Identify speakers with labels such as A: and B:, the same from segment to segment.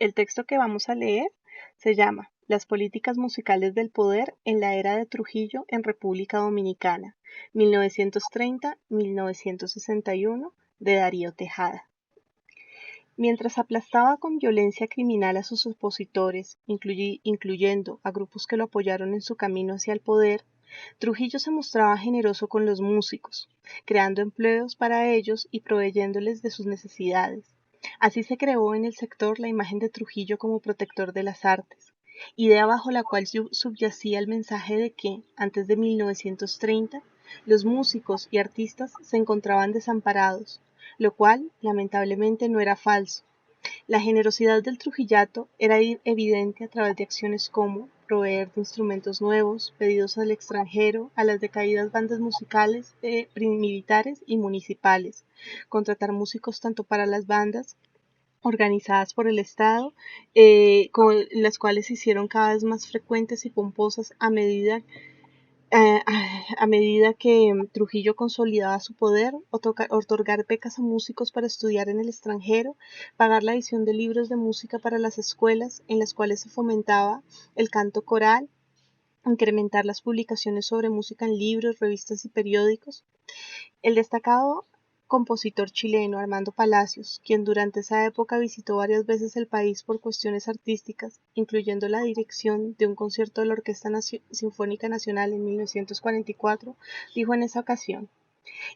A: El texto que vamos a leer se llama Las políticas musicales del poder en la era de Trujillo en República Dominicana, 1930-1961, de Darío Tejada. Mientras aplastaba con violencia criminal a sus opositores, incluyendo a grupos que lo apoyaron en su camino hacia el poder, Trujillo se mostraba generoso con los músicos, creando empleos para ellos y proveyéndoles de sus necesidades. Así se creó en el sector la imagen de Trujillo como protector de las artes, idea bajo la cual subyacía el mensaje de que, antes de 1930, los músicos y artistas se encontraban desamparados, lo cual, lamentablemente, no era falso. La generosidad del Trujillato era evidente a través de acciones como proveer de instrumentos nuevos, pedidos al extranjero, a las decaídas bandas musicales militares y municipales, contratar músicos tanto para las bandas organizadas por el Estado, con las cuales se hicieron cada vez más frecuentes y pomposas a medida que Trujillo consolidaba su poder, otorgar becas a músicos para estudiar en el extranjero, pagar la edición de libros de música para las escuelas en las cuales se fomentaba el canto coral, incrementar las publicaciones sobre música en libros, revistas y periódicos. El destacado compositor chileno Armando Palacios, quien durante esa época visitó varias veces el país por cuestiones artísticas, incluyendo la dirección de un concierto de la Orquesta Sinfónica Nacional en 1944, dijo en esa ocasión: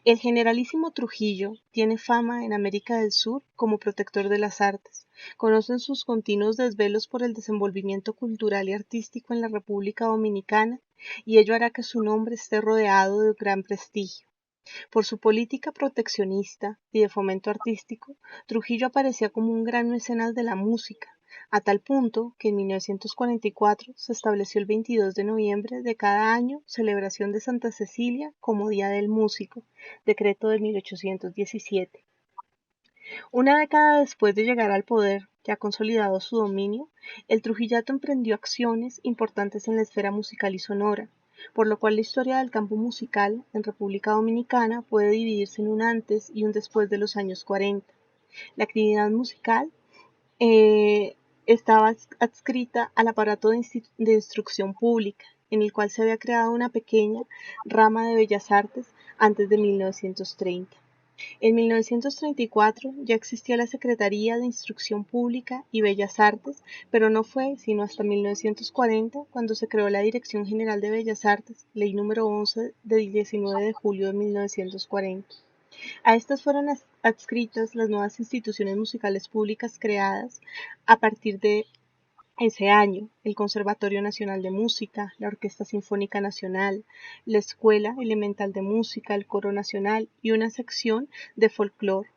A: el generalísimo Trujillo tiene fama en América del Sur como protector de las artes. Conocen sus continuos desvelos por el desenvolvimiento cultural y artístico en la República Dominicana, y ello hará que su nombre esté rodeado de gran prestigio. Por su política proteccionista y de fomento artístico, Trujillo aparecía como un gran mecenas de la música, a tal punto que en 1944 se estableció el 22 de noviembre de cada año celebración de Santa Cecilia como Día del Músico, decreto de 1817. Una década después de llegar al poder, ya consolidado su dominio, el Trujillato emprendió acciones importantes en la esfera musical y sonora, por lo cual la historia del campo musical en República Dominicana puede dividirse en un antes y un después de los años 40. La actividad musical estaba adscrita al aparato de instrucción pública, en el cual se había creado una pequeña rama de bellas artes antes de 1930. En 1934 ya existía la Secretaría de Instrucción Pública y Bellas Artes, pero no fue sino hasta 1940 cuando se creó la Dirección General de Bellas Artes, Ley número 11 de 19 de julio de 1940. A estas fueron adscritas las nuevas instituciones musicales públicas creadas a partir de ese año: el Conservatorio Nacional de Música, la Orquesta Sinfónica Nacional, la Escuela Elemental de Música, el Coro Nacional y una sección de folclore.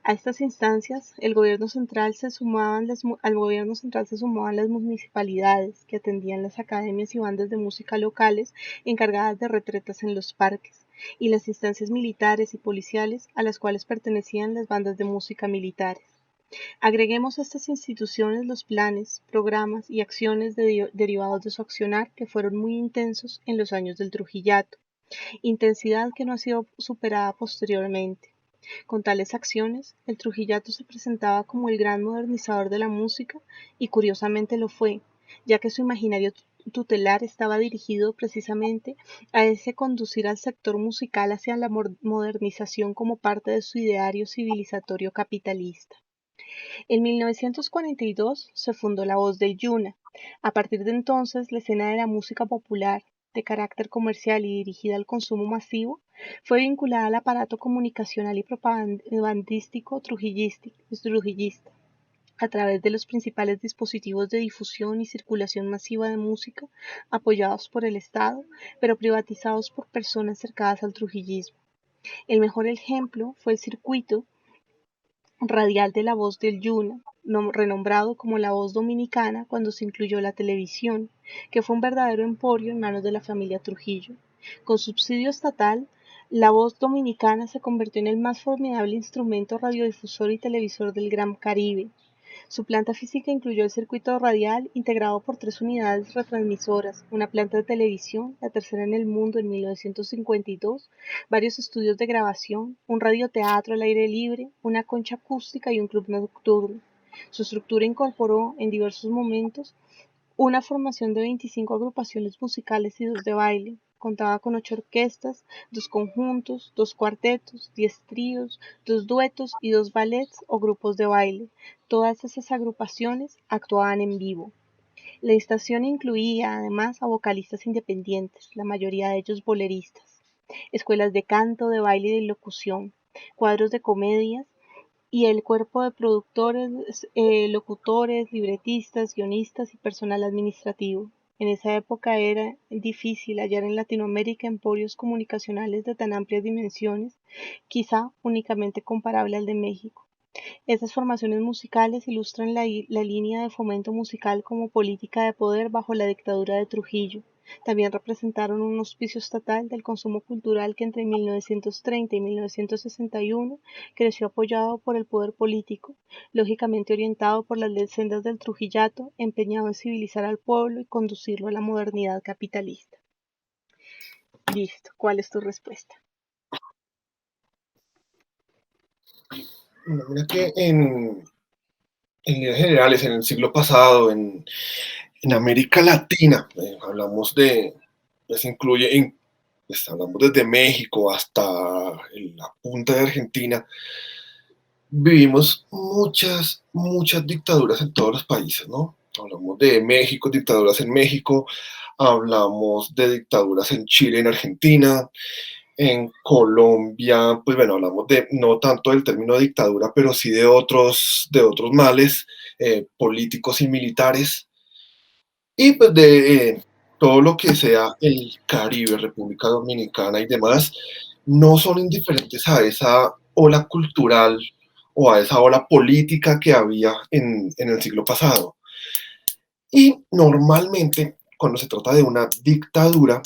A: A estas instancias, al gobierno central se sumaban las municipalidades, que atendían las academias y bandas de música locales encargadas de retretas en los parques, y las instancias militares y policiales, a las cuales pertenecían las bandas de música militares. Agreguemos a estas instituciones los planes, programas y acciones derivados de su accionar, que fueron muy intensos en los años del Trujillato, intensidad que no ha sido superada posteriormente. Con tales acciones, el Trujillato se presentaba como el gran modernizador de la música, y curiosamente lo fue, ya que su imaginario tutelar estaba dirigido precisamente a ese conducir al sector musical hacia la modernización como parte de su ideario civilizatorio capitalista. En 1942 se fundó La Voz del Yuna. A partir de entonces, la escena de la música popular, de carácter comercial y dirigida al consumo masivo, fue vinculada al aparato comunicacional y propagandístico trujillista, a través de los principales dispositivos de difusión y circulación masiva de música, apoyados por el Estado, pero privatizados por personas cercanas al trujillismo. El mejor ejemplo fue el circuito radial de La Voz del Yuna, renombrado como La Voz Dominicana cuando se incluyó la televisión, que fue un verdadero emporio en manos de la familia Trujillo. Con subsidio estatal, La Voz Dominicana se convirtió en el más formidable instrumento radiodifusor y televisor del Gran Caribe. Su planta física incluyó el circuito radial, integrado por 3 unidades retransmisoras, una planta de televisión, la tercera en el mundo en 1952, varios estudios de grabación, un radioteatro al aire libre, una concha acústica y un club nocturno. Su estructura incorporó en diversos momentos una formación de 25 agrupaciones musicales y 2 de baile. Contaba con 8 orquestas, 2 conjuntos, 2 cuartetos, 10 tríos, 2 duetos y 2 ballets o grupos de baile. Todas esas agrupaciones actuaban en vivo. La estación incluía además a vocalistas independientes, la mayoría de ellos boleristas, escuelas de canto, de baile y de locución, cuadros de comedias y el cuerpo de productores, locutores, libretistas, guionistas y personal administrativo. En esa época era difícil hallar en Latinoamérica emporios comunicacionales de tan amplias dimensiones, quizá únicamente comparable al de México. Estas formaciones musicales ilustran la línea de fomento musical como política de poder bajo la dictadura de Trujillo. También representaron un auspicio estatal del consumo cultural que entre 1930 y 1961 creció apoyado por el poder político, lógicamente orientado por las sendas del Trujillato, empeñado en civilizar al pueblo y conducirlo a la modernidad capitalista. Listo, ¿cuál es tu respuesta?
B: Mira que en líneas generales, en el siglo pasado, en América Latina, hablamos de, pues incluye, pues hablamos desde México hasta la punta de Argentina, vivimos muchas dictaduras en todos los países, ¿no? Hablamos de México, dictaduras en México, hablamos de dictaduras en Chile, en Argentina, en Colombia, pues bueno, hablamos de no tanto del término dictadura, pero sí de otros males políticos y militares, y pues de todo lo que sea el Caribe, República Dominicana y demás, no son indiferentes a esa ola cultural o a esa ola política que había en el siglo pasado. Y normalmente, cuando se trata de una dictadura,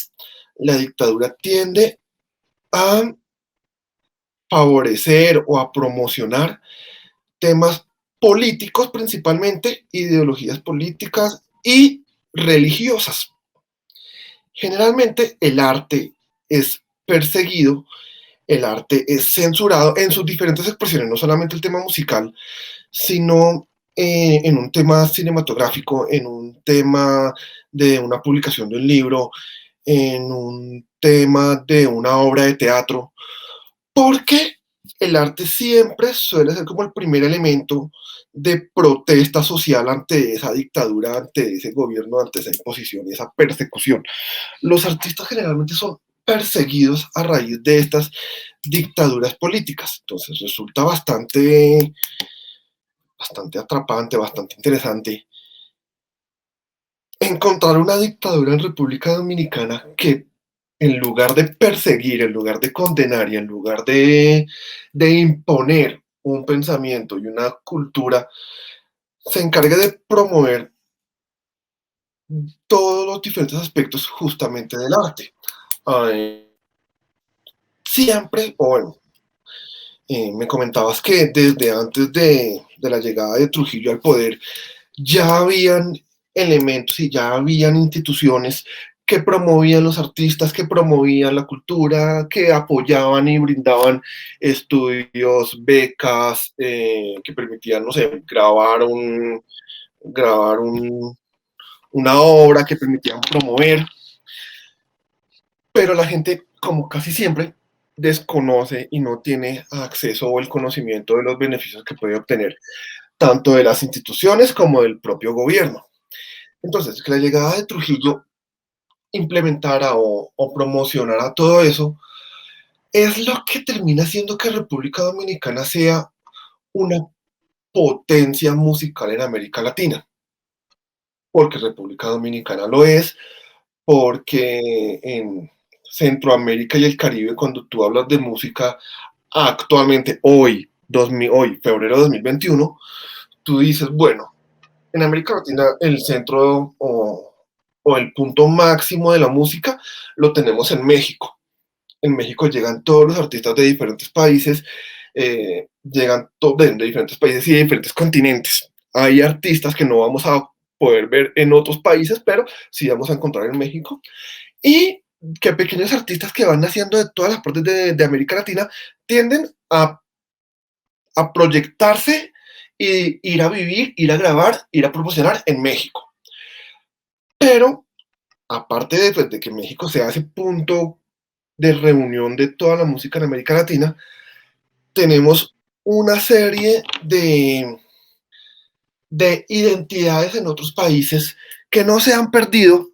B: la dictadura tiende a favorecer o a promocionar temas políticos principalmente, ideologías políticas y religiosas. Generalmente el arte es perseguido, el arte es censurado en sus diferentes expresiones, no solamente el tema musical, sino en un tema cinematográfico, en un tema de una publicación de un libro, en un tema de una obra de teatro, porque el arte siempre suele ser como el primer elemento de protesta social ante esa dictadura, ante ese gobierno, ante esa imposición y esa persecución. Los artistas generalmente son perseguidos a raíz de estas dictaduras políticas. Entonces resulta bastante atrapante, bastante interesante encontrar una dictadura en República Dominicana que en lugar de perseguir, en lugar de condenar y en lugar de imponer un pensamiento y una cultura, se encargue de promover todos los diferentes aspectos justamente del arte. Ay, siempre, o bueno, me comentabas que desde antes de la llegada de Trujillo al poder, ya habían elementos y ya habían instituciones que promovían los artistas, que promovían la cultura, que apoyaban y brindaban estudios, becas, que permitían, no sé, grabar una obra, que permitían promover, pero la gente, como casi siempre, desconoce y no tiene acceso o el conocimiento de los beneficios que puede obtener, tanto de las instituciones como del propio gobierno. Entonces, que la llegada de Trujillo implementara o promocionara todo eso, es lo que termina haciendo que República Dominicana sea una potencia musical en América Latina, porque República Dominicana lo es, porque en Centroamérica y el Caribe, cuando tú hablas de música actualmente, hoy febrero de 2021, tú dices, bueno, en América Latina el centro o el punto máximo de la música lo tenemos en México. En México llegan todos los artistas de diferentes países, llegan de diferentes países y de diferentes continentes. Hay artistas que no vamos a poder ver en otros países, pero sí vamos a encontrar en México. Y que pequeños artistas que van naciendo de todas las partes de América Latina tienden a proyectarse y ir a vivir, ir a grabar, ir a promocionar en México. Pero aparte de, pues, de que México sea ese punto de reunión de toda la música en América Latina, tenemos una serie de identidades en otros países que no se han perdido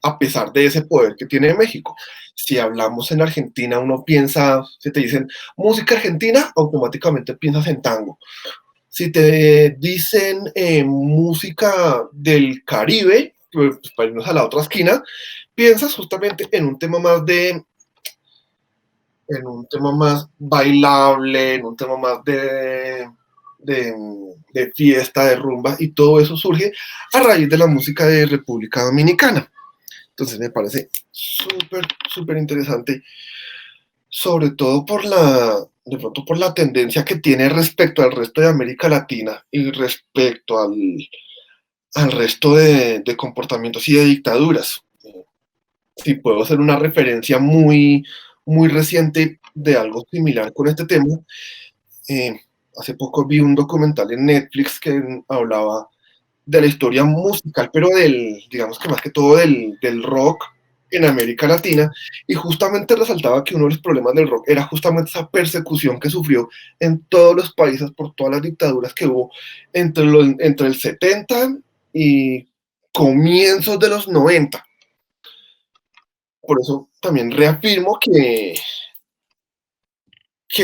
B: a pesar de ese poder que tiene México. Si hablamos en Argentina, uno piensa, si te dicen música argentina, automáticamente piensas en tango. Si te dicen música del Caribe, pues para irnos a la otra esquina, piensas justamente en un tema más bailable, en un tema más de, de fiesta, de rumba, y todo eso surge a raíz de la música de República Dominicana. Entonces me parece súper, súper interesante, sobre todo de pronto por la tendencia que tiene respecto al resto de América Latina y respecto al resto de comportamientos y de dictaduras. Si puedo hacer una referencia muy, muy reciente de algo similar con este tema, eh, hace poco vi un documental en Netflix que hablaba de la historia musical, pero digamos que más que todo del rock en América Latina, y justamente resaltaba que uno de los problemas del rock era justamente esa persecución que sufrió en todos los países por todas las dictaduras que hubo entre el 70 y comienzos de los 90. Por eso también reafirmo que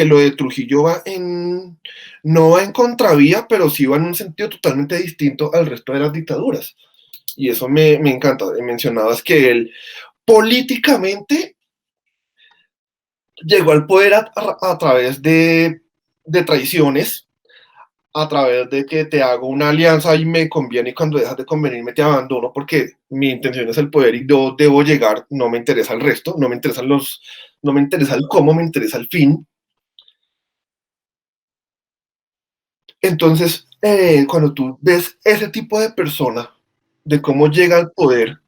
B: lo de Trujillo no va en contravía, pero sí va en un sentido totalmente distinto al resto de las dictaduras. Y eso me encanta. Mencionabas que él políticamente llegó al poder a través de traiciones, a través de que te hago una alianza y me conviene, y cuando dejas de convenirme te abandono porque mi intención es el poder y yo debo llegar, no me interesa el resto, no me interesa el cómo, me interesa el fin. Entonces, cuando tú ves ese tipo de persona, de cómo llega al poder,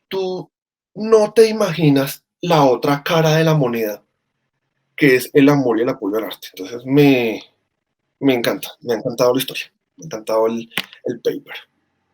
B: tú no te imaginas la otra cara de la moneda, que es el amor y el apoyo al arte. Entonces, me encanta, me ha encantado la historia, me ha encantado el paper.